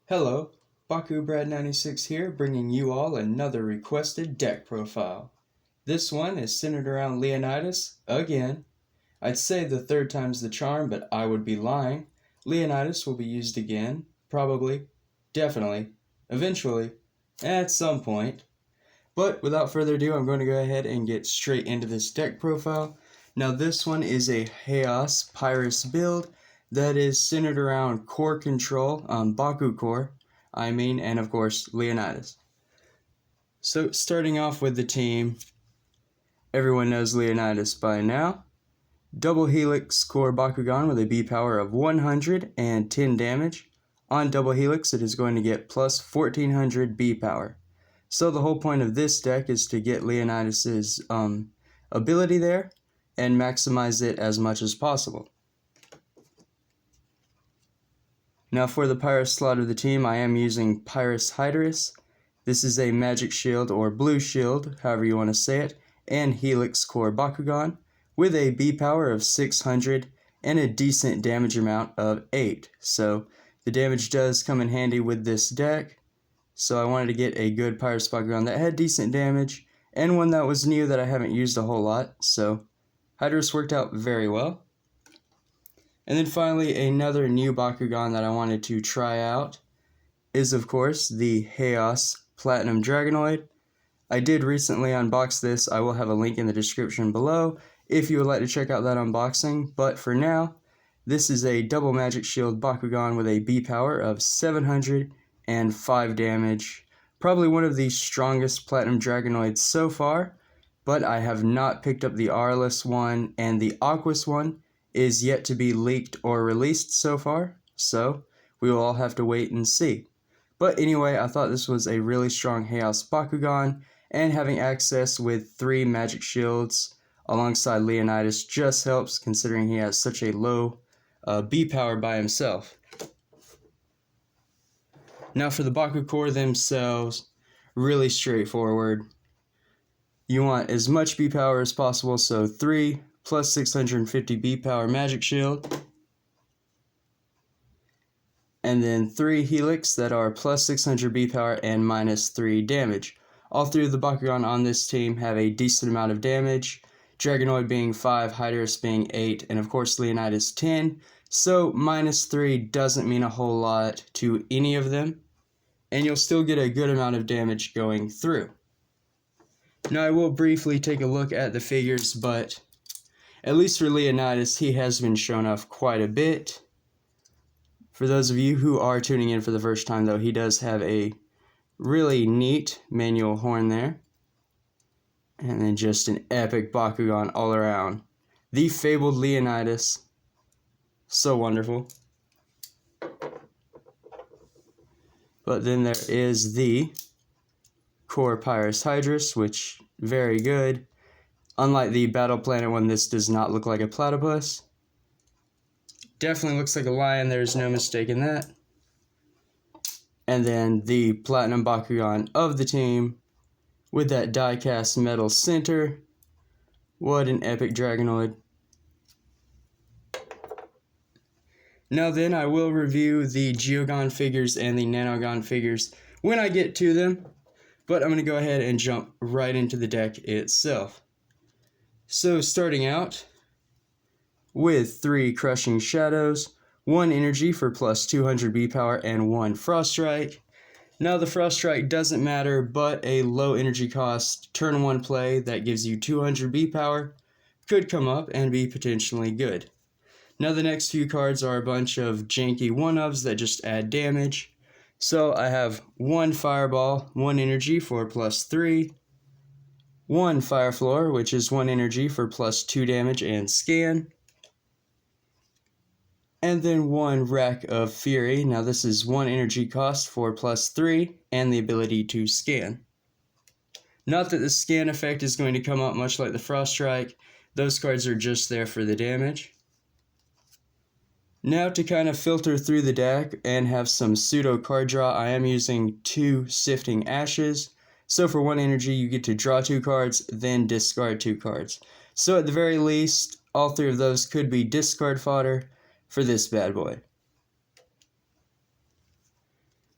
Hello, Bakubrad96 here, bringing you all another requested deck profile. This one is centered around Leonidas, again. I'd say the third time's the charm, but I would be lying. Leonidas will be used again, probably, definitely, eventually, at some point. But without further ado, I'm going to go ahead and get straight into this deck profile. Now this one is a Haos Pyrus build that is centered around core control, Bakucore, and of course Leonidas. So starting off with the team, everyone knows Leonidas by now. Double Helix core Bakugan with a B power of 110 damage. On Double Helix it is going to get plus 1400 B power. So the whole point of this deck is to get Leonidas's ability there and maximize it as much as possible. Now for the Pyrus slot of the team, I am using Pyrus+Haos. This is a magic shield or blue shield, however you want to say it, and Helix core Bakugan with a B power of 600 and a decent damage amount of 8. So the damage does come in handy with this deck. So I wanted to get a good Pyrus Bakugan that had decent damage and one that was new that I haven't used a whole lot. So Hydrus worked out very well. And then finally, another new Bakugan that I wanted to try out is, of course, the Haos Platinum Dragonoid. I did recently unbox this. I will have a link in the description below if you would like to check out that unboxing. But for now, this is a double magic shield Bakugan with a B power of 705 damage. Probably one of the strongest Platinum Dragonoids so far, but I have not picked up the Aurelus one, and the Aquas one is yet to be leaked or released so far, so we will all have to wait and see. But anyway, I thought this was a really strong Haos Bakugan, and having access with 3 magic shields alongside Leonidas just helps, considering he has such a low B power by himself. Now for the Bakucore themselves, really straightforward. You want as much B power as possible, so 3 plus 650 B power magic shield, and then 3 Helix that are plus 600 B power and minus 3 damage. All 3 of the Bakugan on this team have a decent amount of damage, Dragonoid being 5, Hydrus being 8, and of course Leonidas 10, so minus 3 doesn't mean a whole lot to any of them, and you'll still get a good amount of damage going through. Now I will briefly take a look at the figures, but at least for Leonidas, he has been shown off quite a bit. For those of you who are tuning in for the first time, though, he does have a really neat manual horn there. And then just an epic Bakugan all around. The fabled Leonidas. So wonderful. But then there is the Core Pyrus Hydrus, which very good. Unlike the Battle Planet one, this does not look like a platypus. Definitely looks like a lion, there's no mistake in that. And then the Platinum Bakugan of the team with that die-cast metal center. What an epic Dragonoid. Now then, I will review the Geogon figures and the Nanogun figures when I get to them, but I'm going to go ahead and jump right into the deck itself. So starting out with 3 Crushing Shadows, 1 energy for plus 200 B power, and 1 Frost Strike. Now the Frost Strike doesn't matter, but a low energy cost turn 1 play that gives you 200 B power could come up and be potentially good. Now the next few cards are a bunch of janky 1-ofs that just add damage. So I have 1 Fireball, 1 energy for plus 3, 1 Fire Floor, which is 1 energy for plus 2 damage and scan, and then 1 Rack of Fury. Now this is 1 energy cost for plus 3 and the ability to scan. Not that the scan effect is going to come up much like the Frost Strike, those cards are just there for the damage. Now to kind of filter through the deck and have some pseudo card draw, I am using 2 Sifting Ashes. So for 1 energy, you get to draw 2 cards, then discard 2 cards. So at the very least, all 3 of those could be discard fodder for this bad boy.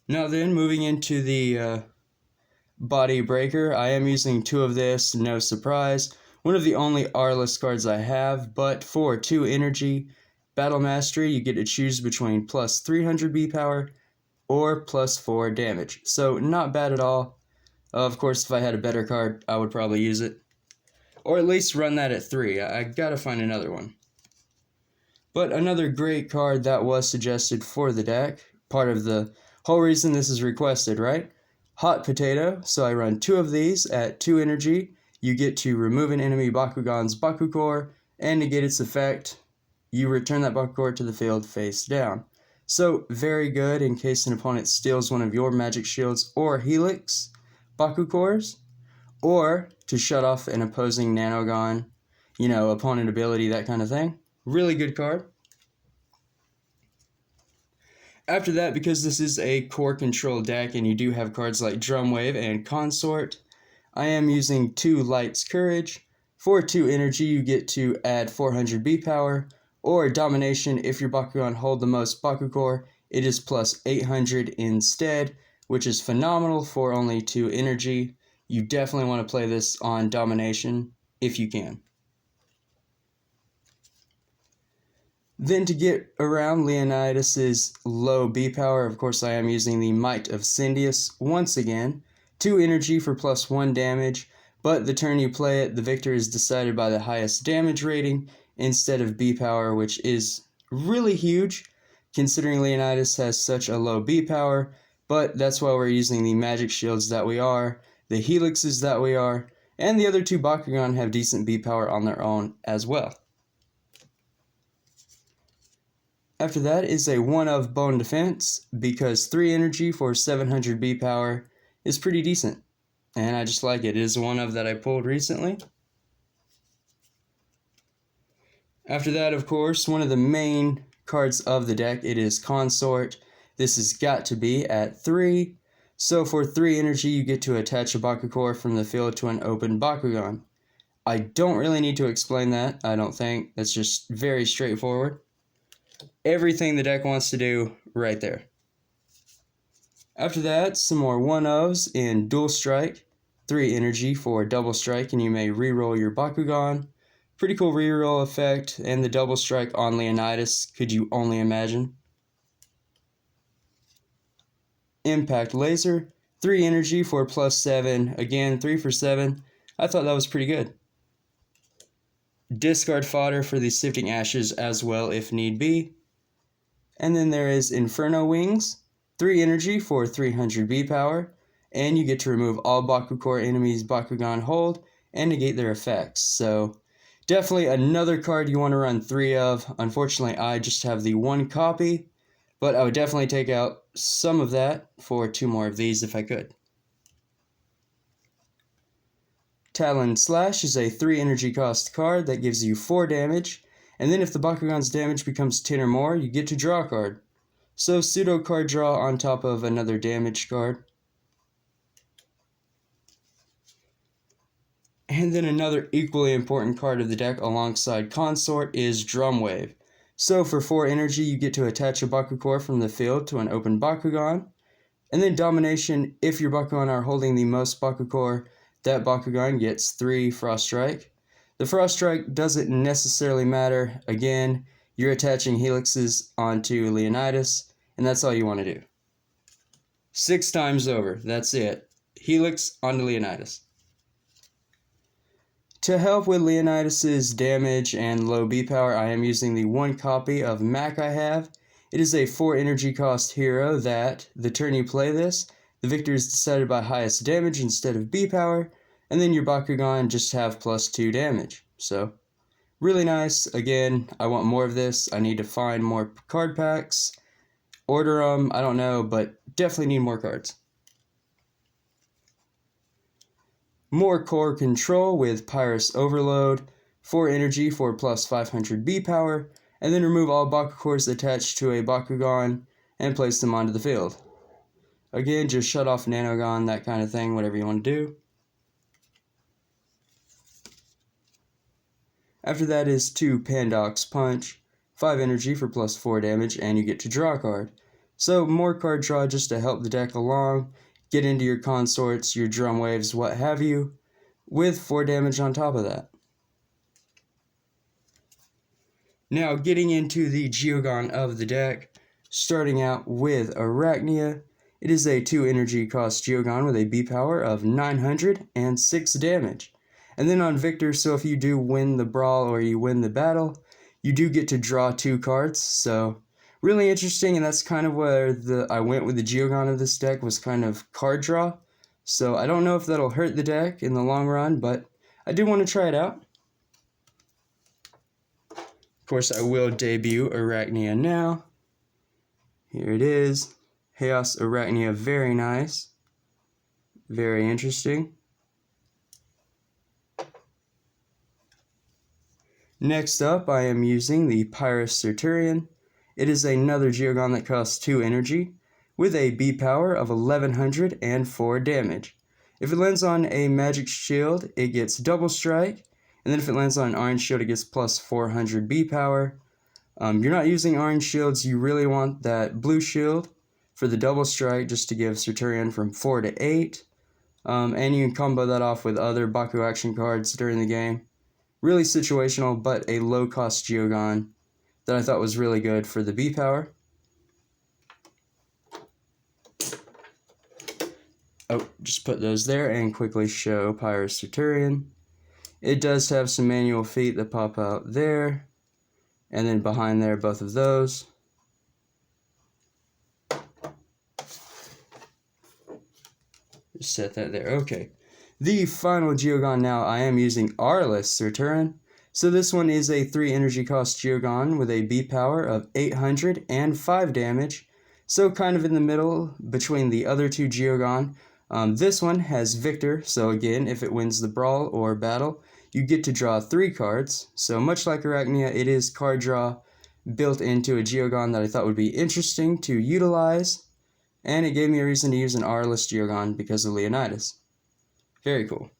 Now then, moving into the Body Breaker, I am using 2 of this, no surprise. One of the only R-list cards I have, but for 2 energy, Battle Mastery, you get to choose between plus 300 B power or plus 4 damage. So not bad at all. Of course, if I had a better card, I would probably use it. Or at least run that at 3. I gotta find another one. But another great card that was suggested for the deck, part of the whole reason this is requested, right? Hot Potato, so I run 2 of these at 2 energy. You get to remove an enemy Bakugan's Bakucore, and negate its effect, you return that Bakucore to the field face down. So very good in case an opponent steals one of your Magic Shields or Helix Bakukores, or to shut off an opposing Nanogun, opponent ability, that kind of thing. Really good card. After that, because this is a core control deck and you do have cards like Drumwave and Consort, I am using 2 Light's Courage. For 2 energy, you get to add 400 B power, or Domination. If your Bakugan hold the most Bakucore, it is plus 800 instead, which is phenomenal for only 2 energy. You definitely want to play this on Domination if you can. Then to get around Leonidas' low B power, of course I am using the Might of Syndius once again. 2 energy for plus 1 damage, but the turn you play it, the victor is decided by the highest damage rating instead of B power, which is really huge considering Leonidas has such a low B power, but that's why we're using the magic shields that we are, the helixes that we are, and the other 2 Bakugan have decent B power on their own as well. After that is a 1 of Bone Defense, because 3 energy for 700 B power is pretty decent, and I just like it. It is 1 of that I pulled recently. After that, of course, one of the main cards of the deck, it is Consort. This has got to be at 3, so for 3 energy you get to attach a Bakucore from the field to an open Bakugan. I don't really need to explain that, I don't think. That's just very straightforward. Everything the deck wants to do, right there. After that, some more 1-ofs in Dual Strike. 3 energy for Double Strike, and you may reroll your Bakugan. Pretty cool reroll effect, and the Double Strike on Leonidas, could you only imagine? Impact Laser. 3 energy for plus 7. Again, 3 for 7. I thought that was pretty good. Discard Fodder for the Sifting Ashes as well if need be. And then there is Inferno Wings, 3 energy for 300 B power, and you get to remove all Bakucore enemies Bakugan hold and negate their effects. So definitely another card you want to run 3 of. Unfortunately, I just have the 1 copy, but I would definitely take out some of that for 2 more of these if I could. Talon Slash is a 3 energy cost card that gives you 4 damage. And then if the Bakugan's damage becomes 10 or more, you get to draw a card. So pseudo card draw on top of another damage card. And then another equally important card of the deck alongside Consort is Drumwave. So for 4 energy, you get to attach a Bakucore from the field to an open Bakugan. And then Domination, if your Bakugan are holding the most Bakucore, that Bakugan gets 3 Frost Strike. The Frost Strike doesn't necessarily matter. Again, you're attaching helixes onto Leonidas, and that's all you want to do. 6 times over, that's it. Helix onto Leonidas. To help with Leonidas' damage and low B power, I am using the 1 copy of Mac I have. It is a 4 energy cost hero that, the turn you play this, the victor is decided by highest damage instead of B power, and then your Bakugan just have plus 2 damage. So, really nice. Again, I want more of this. I need to find more card packs. Order them, I don't know, but definitely need more cards. More core control with Pyrus Overload. 4 energy for plus 500 B power. And then remove all Bakukores attached to a Bakugan and place them onto the field. Again, just shut off Nanogun, that kind of thing, whatever you want to do. After that is 2 Pandox Punch, 5 energy for plus 4 damage, and you get to draw a card. So more card draw just to help the deck along, get into your consorts, your drum waves, what have you, with 4 damage on top of that. Now getting into the Geogon of the deck, starting out with Arachnia. It is a 2 energy cost Geogon with a B power of 900 and 6 damage. And then on Victor, so if you do win the brawl or you win the battle, you do get to draw 2 cards, so really interesting, and that's kind of where I went with the Geogon of this deck, was kind of card draw. So I don't know if that'll hurt the deck in the long run, but I do want to try it out. Of course, I will debut Arachnia now. Here it is. Haos Arachnia, very nice. Very interesting. Next up, I am using the Pyrus+. It is another Geogon that costs 2 energy, with a B power of 1100 and 4 damage. If it lands on a magic shield, it gets double strike, and then if it lands on an orange shield, it gets plus 400 B power. You're not using orange shields, you really want that blue shield for the double strike, just to give Centurion from 4 to 8. And you can combo that off with other Baku action cards during the game. Really situational, but a low-cost Geogon that I thought was really good for the B power. Oh, just put those there and quickly show Pyrus+. It does have some manual feet that pop out there, and then behind there, both of those. Just set that there. Okay. The final Geogon now, I am using Pyrus+. So this one is a 3 energy cost Geogon with a B power of 800 and 5 damage. So kind of in the middle between the other 2 Geogon. This one has Victor, so again, if it wins the brawl or battle, you get to draw 3 cards. So much like Arachnia, it is card draw built into a Geogon that I thought would be interesting to utilize. And it gave me a reason to use an Pyrus Geogon because of Leonidas. Very cool.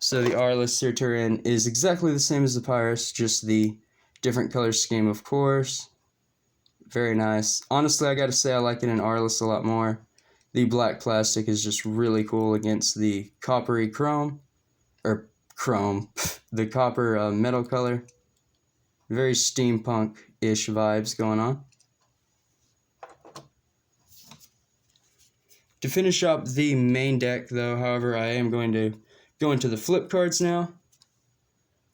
So the Pyrus+ is exactly the same as the Pyrus, just the different color scheme, of course. Very nice. Honestly, I gotta say I like it in Pyrus a lot more. The black plastic is just really cool against the coppery chrome. The copper metal color. Very steampunk-ish vibes going on. To finish up the main deck, though, however, I am going to go into the flip cards now.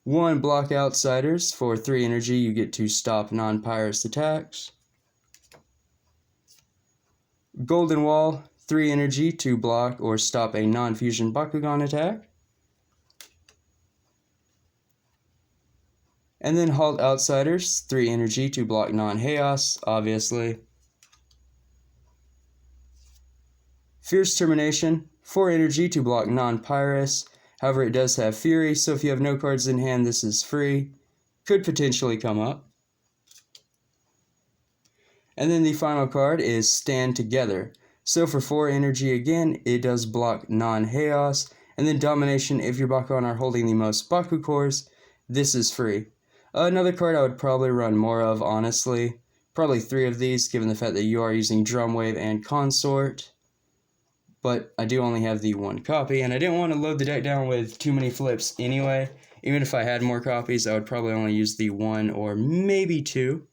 1 block Outsiders. For 3 energy, you get to stop non-Pyrus attacks. Golden Wall, 3 energy to block or stop a non-fusion Bakugan attack. And then Halt Outsiders, 3 energy to block non-Haos, obviously. Fierce Termination, 4 energy to block non-Pyrus. However, it does have Fury, so if you have no cards in hand, this is free. Could potentially come up. And then the final card is Stand Together. So for 4 energy again, it does block non-Haos. And then Domination, if your Bakugan are holding the most Bakukores, this is free. Another card I would probably run more of, honestly. Probably 3 of these, given the fact that you are using Drumwave and Consort. But I do only have the 1 copy, and I didn't want to load the deck down with too many flips anyway. Even if I had more copies, I would probably only use the 1 or maybe 2.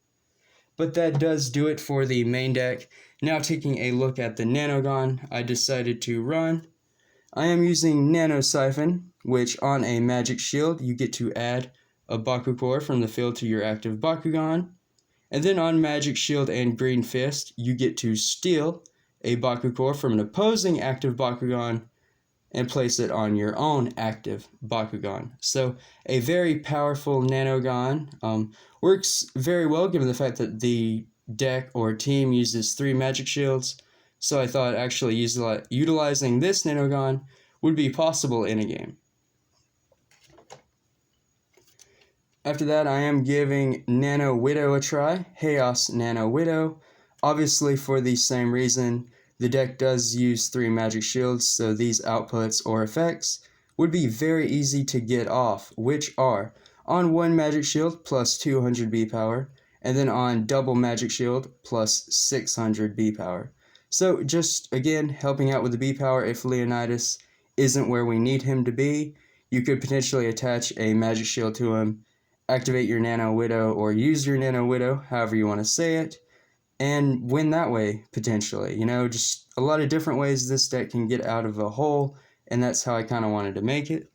But that does do it for the main deck. Now taking a look at the Nanogun I decided to run. I am using Nano Siphon, which on a magic shield you get to add a Bakucore from the field to your active Bakugan. And then on Magic Shield and Green Fist, you get to steal a Bakucore from an opposing active Bakugan and place it on your own active Bakugan. So a very powerful Nanogun. Works very well given the fact that the deck or team uses 3 Magic Shields. So I thought actually utilizing this Nanogun would be possible in a game. After that, I am giving Nano Widow a try, Haos Nano Widow. Obviously, for the same reason, the deck does use 3 magic shields, so these outputs or effects would be very easy to get off, which are on 1 magic shield plus 200 B power, and then on double magic shield plus 600 B power. So just again helping out with the B power if Leonidas isn't where we need him to be. You could potentially attach a magic shield to him, activate your Nano Widow or use your Nano Widow, however you want to say it, and win that way potentially. You know, just a lot of different ways this deck can get out of a hole, and that's how I kind of wanted to make it.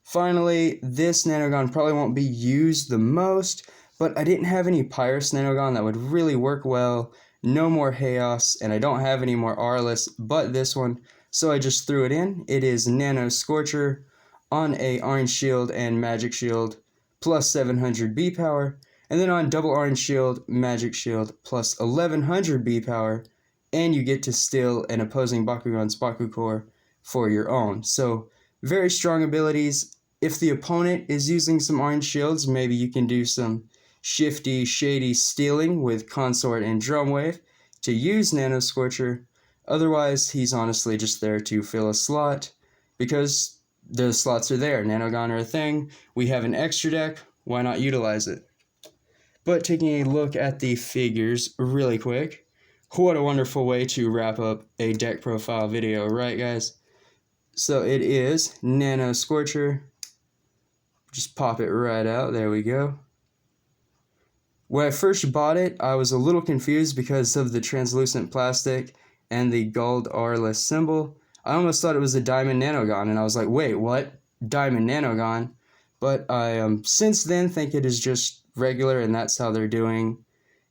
Finally, this Nanogun probably won't be used the most, but I didn't have any Pyrus Nanogun that would really work well. No more Haos, and I don't have any more Arliss but this one, so I just threw it in. It is Nano Scorcher on a Orange Shield and Magic Shield plus 700 B power, and then on double Orange Shield, Magic Shield plus 1100 B power, and you get to steal an opposing Bakugan's Bakucore for your own. So very strong abilities. If the opponent is using some orange shields, maybe you can do some shifty, shady stealing with Consort and Drumwave to use Nano Scorcher. Otherwise, he's honestly just there to fill a slot because the slots are there. Nanogun are a thing. We have an extra deck. Why not utilize it? But taking a look at the figures really quick, what a wonderful way to wrap up a deck profile video, right guys? So it is Nano Scorcher. Just pop it right out. There we go. When I first bought it, I was a little confused because of the translucent plastic and the gold Arliss symbol. I almost thought it was a Diamond Nanogun, and I was like, wait, what? Diamond Nanogun? But I since then think it is just regular, and that's how they're doing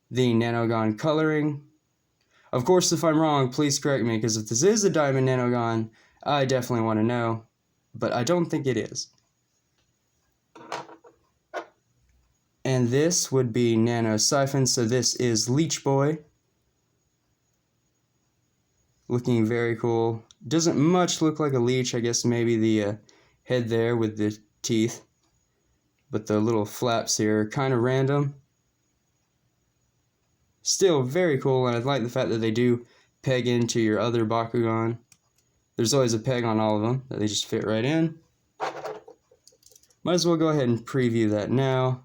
the Nanogun coloring. Of course, if I'm wrong, please correct me, because if this is a Diamond Nanogun, I definitely want to know, but I don't think it is. And this would be Nano Siphon, so this is Leech Boy. Looking very cool. Doesn't much look like a leech, I guess maybe the head there with the teeth. But the little flaps here are kind of random. Still very cool, and I like the fact that they do peg into your other Bakugan. There's always a peg on all of them, that they just fit right in. Might as well go ahead and preview that now.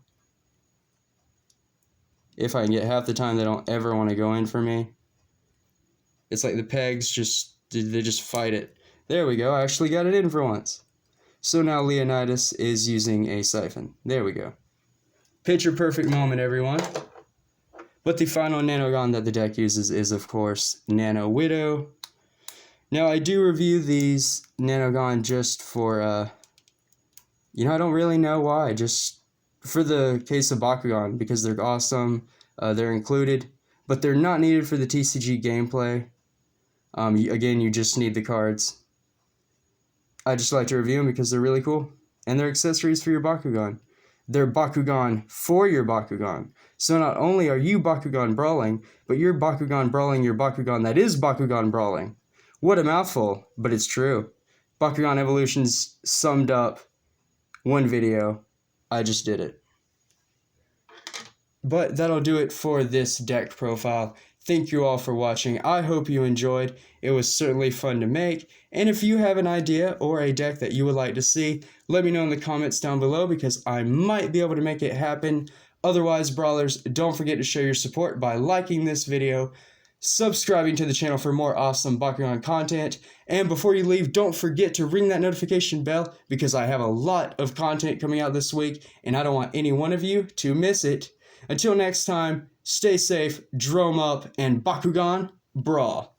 If I can get half the time they don't ever want to go in for me. It's like the pegs they just fight it. There we go, I actually got it in for once. So now Leonidas is using a Siphon. There we go. Picture perfect moment, everyone. But the final Nanogun that the deck uses is, of course, Nano Widow. Now, I do review these Nanogun just for, I don't really know why. Just for the case of Bakugan, because they're awesome, they're included, but they're not needed for the TCG gameplay. Again, you just need the cards. I just like to review them because they're really cool, and they're accessories for your Bakugan. They're Bakugan for your Bakugan. So not only are you Bakugan brawling, but you're Bakugan brawling your Bakugan that is Bakugan brawling. What a mouthful, but it's true. Bakugan Evolutions summed up one video. I just did it. But that'll do it for this deck profile. Thank you all for watching. I hope you enjoyed. It was certainly fun to make. And if you have an idea or a deck that you would like to see, let me know in the comments down below because I might be able to make it happen. Otherwise, brawlers, don't forget to show your support by liking this video, subscribing to the channel for more awesome Bakugan content, and before you leave, don't forget to ring that notification bell because I have a lot of content coming out this week, and I don't want any one of you to miss it. Until next time, stay safe, drome up, and Bakugan, brawl.